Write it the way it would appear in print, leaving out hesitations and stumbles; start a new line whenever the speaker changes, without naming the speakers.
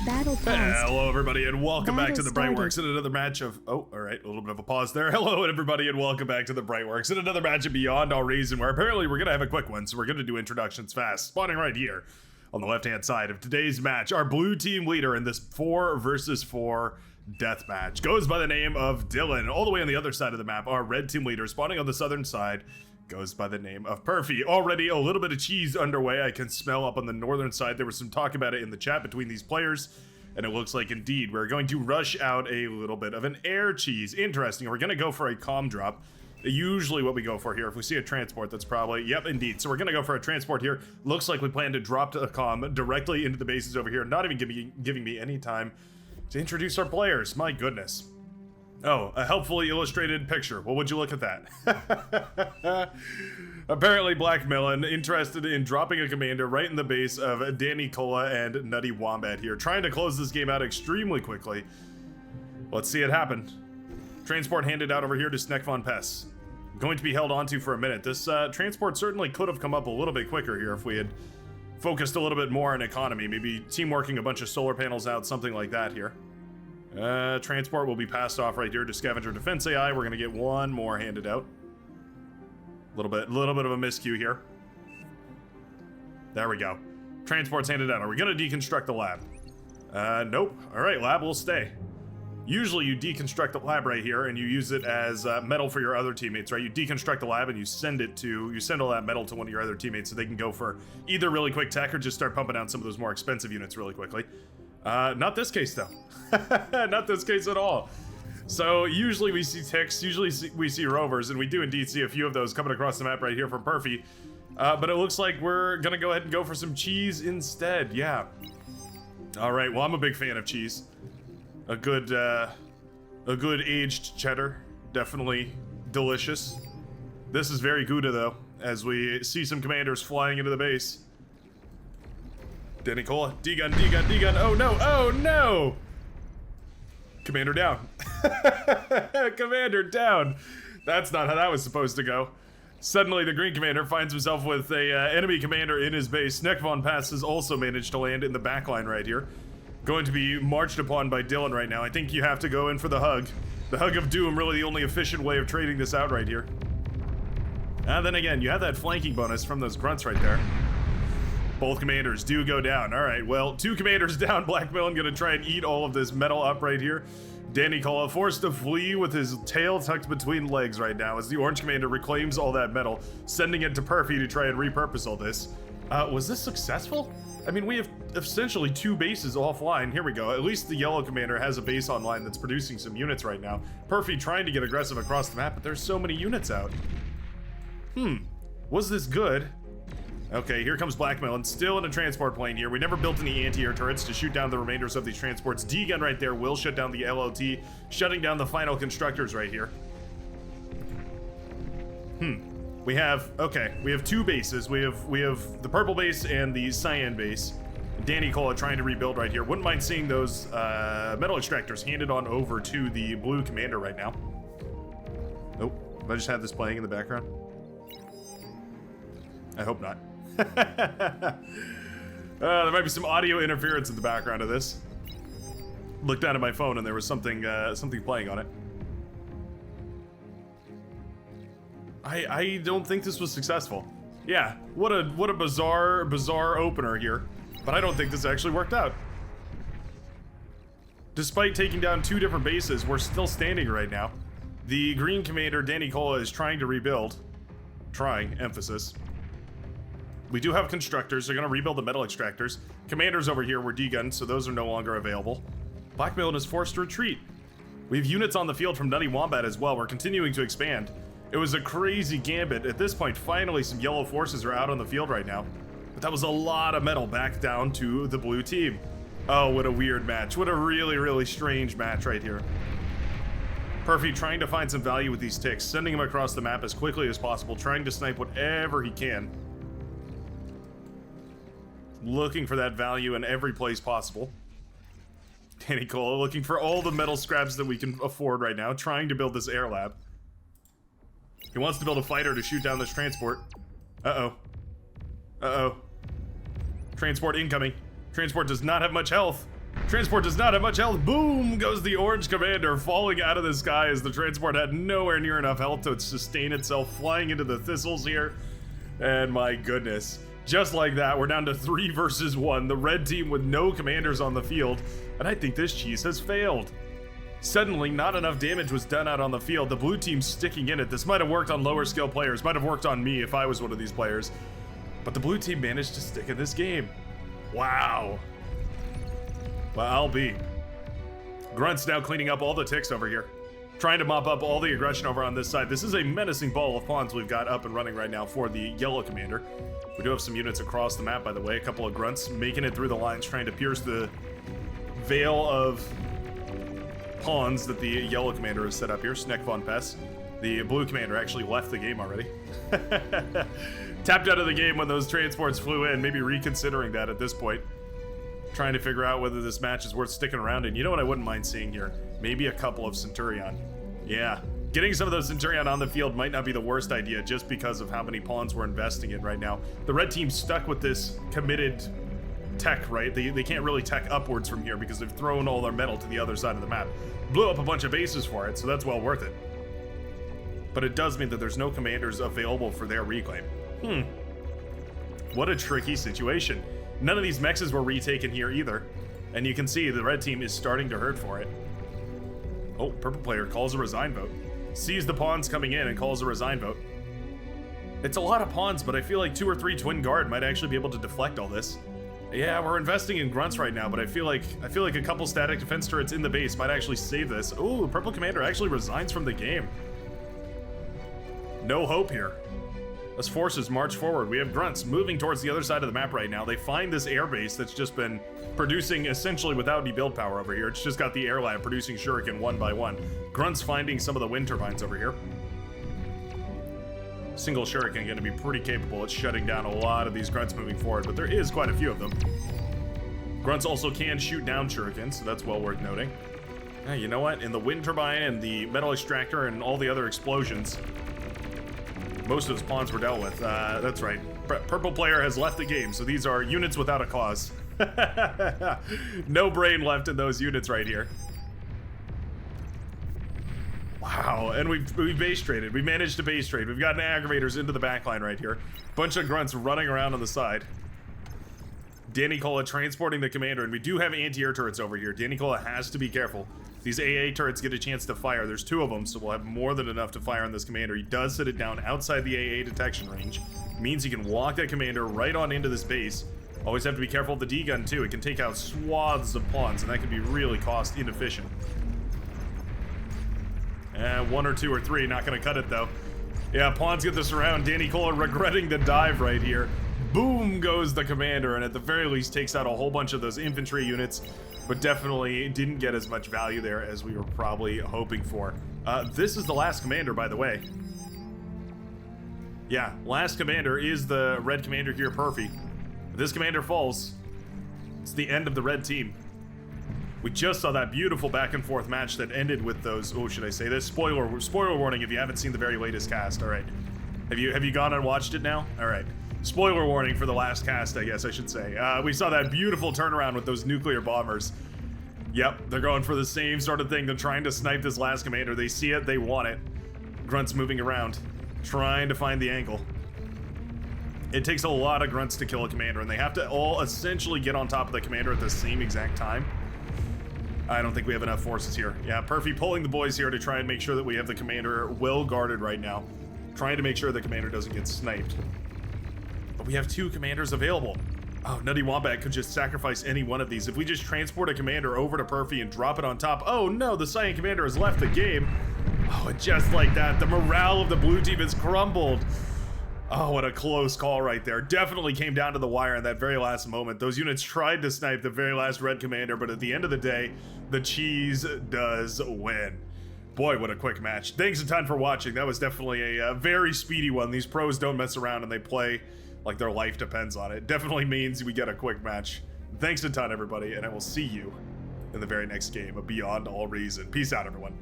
Battle paused.
Hello everybody and welcome back to the
Battle
Brightworks in another match of... Oh, alright, a little bit of a pause there. Hello everybody and welcome back to the Brightworks in another match of Beyond All Reason, where apparently we're gonna have a quick one, so we're gonna do introductions fast. Spawning right here on the left hand side of today's match, our blue team leader in this 4 versus 4 death match goes by the name of Dylan. All the way on the other side of the map, our red team leader spawning on the southern side goes by the name of Perfy. Already a little bit of cheese underway. I can smell up on the northern side. There was some talk about it in the chat between these players, and it looks like indeed we're going to rush out a little bit of an air cheese. Interesting. We're going to go for a comm drop. Usually what we go for here, if we see a transport, that's probably, yep, indeed. So we're going to go for a transport here. Looks like we plan to drop a comm directly into the bases over here, not even giving me any time to introduce our players. My goodness. Oh, a helpfully illustrated picture. Well, would you look at that? Apparently, Black Melon interested in dropping a commander right in the base of Danny Cola and Nutty Wombat here, trying to close this game out extremely quickly. Let's see it happen. Transport handed out over here to Sneck Von Pess. Going to be held onto for a minute. This transport certainly could have come up a little bit quicker here if we had focused a little bit more on economy. Maybe teamworking a bunch of solar panels out, something like that here. Transport will be passed off right here to Scavenger Defense AI. We're gonna get one more handed out. Little bit of a miscue here. There we go. Transport's handed out. Are we gonna deconstruct the lab? Nope. All right, lab will stay. Usually you deconstruct the lab right here and you use it as metal for your other teammates, right? You deconstruct the lab and you send all that metal to one of your other teammates so they can go for either really quick tech or just start pumping out some of those more expensive units really quickly. Not this case though. Not this case at all. So usually we see ticks, we see rovers, and we do indeed see a few of those coming across the map right here from Perfy. But it looks like we're gonna go ahead and go for some cheese instead, yeah. All right, well, I'm a big fan of cheese. A good aged cheddar, definitely delicious. This is very Gouda though, as we see some commanders flying into the base. Danny Cola, D-gun, D-gun, D-gun, oh no, oh no! Commander down. Commander down. That's not how that was supposed to go. Suddenly the green commander finds himself with a enemy commander in his base. Sneck Von Pass has also managed to land in the backline right here. Going to be marched upon by Dylan right now. I think you have to go in for the hug. The hug of doom, really the only efficient way of trading this out right here. And then again, you have that flanking bonus from those grunts right there. Both commanders do go down. All right, well, 2 commanders down. Black Melon gonna try and eat all of this metal up right here. Danny Cola forced to flee with his tail tucked between legs right now as the orange commander reclaims all that metal, sending it to Perfy to try and repurpose all this. Was this successful? I mean, we have essentially 2 bases offline. Here we go. At least the yellow commander has a base online that's producing some units right now. Perfy trying to get aggressive across the map, but there's so many units out. Was this good? Okay, here comes Black Melon, still in a transport plane here. We never built any anti-air turrets to shoot down the remainders of these transports. D-gun right there will shut down the LLT, shutting down the final constructors right here. We have 2 bases. We have the purple base and the cyan base. Danny Cola trying to rebuild right here. Wouldn't mind seeing those metal extractors handed on over to the blue commander right now. Oh, have I just had this playing in the background? I hope not. There might be some audio interference in the background of this. Looked down at my phone and there was something playing on it. I don't think this was successful. Yeah, what a bizarre opener here. But I don't think this actually worked out. Despite taking down 2 different bases, we're still standing right now. The green commander, Danny Cola, is trying to rebuild. Trying, emphasis. We do have constructors. They're going to rebuild the metal extractors. Commanders over here were D-gunned, so those are no longer available. Black Melon is forced to retreat. We have units on the field from Nutty Wombat as well. We're continuing to expand. It was a crazy gambit. At this point, finally, some yellow forces are out on the field right now. But that was a lot of metal back down to the blue team. Oh, what a weird match. What a really, really strange match right here. Perfy trying to find some value with these ticks, sending him across the map as quickly as possible, trying to snipe whatever he can. Looking for that value in every place possible. Danny Cola looking for all the metal scraps that we can afford right now, trying to build this air lab. He wants to build a fighter to shoot down this transport. Uh-oh. Uh-oh. Transport incoming. Transport does not have much health. Transport does not have much health. Boom goes the orange commander, falling out of the sky as the transport had nowhere near enough health to sustain itself, flying into the thistles here. And my goodness, just like that, we're down to 3 versus 1. The red team with no commanders on the field, and I think this cheese has failed. Suddenly, not enough damage was done out on the field. The blue team's sticking in it. This might have worked on lower skill players, might have worked on me if I was one of these players. But the blue team managed to stick in this game. Wow. Well, I'll be. Grunt's now cleaning up all the ticks over here, trying to mop up all the aggression over on this side. This is a menacing ball of pawns we've got up and running right now for the yellow commander. We do have some units across the map, by the way. A couple of grunts making it through the lines, trying to pierce the veil of pawns that the yellow commander has set up here. Sneck von Pest. The blue commander actually left the game already. Tapped out of the game when those transports flew in, maybe reconsidering that at this point. Trying to figure out whether this match is worth sticking around in. You know what I wouldn't mind seeing here? Maybe a couple of Centurion. Yeah, getting some of those Centurion on the field might not be the worst idea just because of how many pawns we're investing in right now. The red team's stuck with this committed tech, right? They can't really tech upwards from here because they've thrown all their metal to the other side of the map. Blew up a bunch of bases for it, so that's well worth it. But it does mean that there's no commanders available for their reclaim. What a tricky situation. None of these mexes were retaken here either. And you can see the red team is starting to hurt for it. Oh, purple player calls a resign vote. Sees the pawns coming in and calls a resign vote. It's a lot of pawns, but I feel like 2 or 3 twin guard might actually be able to deflect all this. Yeah, we're investing in grunts right now, but I feel like a couple static defense turrets in the base might actually save this. Ooh, purple commander actually resigns from the game. No hope here. As forces march forward, we have grunts moving towards the other side of the map right now. They find this airbase that's just been producing essentially without any build power over here. It's just got the air lab producing shuriken one by one. Grunts finding some of the wind turbines over here. Single shuriken going to be pretty capable at shutting down a lot of these grunts moving forward, but there is quite a few of them. Grunts also can shoot down shurikens, so that's well worth noting. Yeah, you know what? In the wind turbine and the metal extractor and all the other explosions, most of those pawns were dealt with. That's right. Purple player has left the game, so these are units without a cause. No brain left in those units right here. Wow, and we've base traded. We managed to base trade. We've gotten aggravators into the backline right here. Bunch of grunts running around on the side. Danny Cola transporting the commander, and we do have anti-air turrets over here. Danny Cola has to be careful. These AA turrets get a chance to fire. There's 2 of them, so we'll have more than enough to fire on this commander. He does sit it down outside the AA detection range. Means he can walk that commander right on into this base. Always have to be careful of the D-gun too. It can take out swaths of pawns, and that can be really cost inefficient. 1 or 2 or 3, not gonna cut it though. Yeah, pawns get this around. Danny Cola regretting the dive right here. Boom goes the commander, and at the very least takes out a whole bunch of those infantry units, but definitely didn't get as much value there as we were probably hoping for. This is the last commander, by the way. Yeah, last commander is the red commander here, Perfy. If this commander falls, it's the end of the red team. We just saw that beautiful back and forth match that ended with those, oh, should I say this? Spoiler warning if you haven't seen the very latest cast. All right. Have you gone and watched it now? All right. Spoiler warning for the last cast, I guess I should say. We saw that beautiful turnaround with those nuclear bombers. Yep, they're going for the same sort of thing. They're trying to snipe this last commander. They see it, they want it. Grunts moving around, trying to find the angle. It takes a lot of grunts to kill a commander, and they have to all essentially get on top of the commander at the same exact time. I don't think we have enough forces here. Yeah, Perfy pulling the boys here to try and make sure that we have the commander well guarded right now. Trying to make sure the commander doesn't get sniped. But we have 2 commanders available. Oh, Nutty Wombat could just sacrifice any one of these. If we just transport a commander over to Perfy and drop it on top. Oh no, the Cyan commander has left the game. Oh, and just like that, the morale of the blue team has crumbled. Oh, what a close call right there. Definitely came down to the wire in that very last moment. Those units tried to snipe the very last red commander, but at the end of the day, the cheese does win. Boy, what a quick match. Thanks a ton for watching. That was definitely a very speedy one. These pros don't mess around and they play like their life depends on it. Definitely means we get a quick match. Thanks a ton, everybody, and I will see you in the very next game of Beyond All Reason. Peace out, everyone.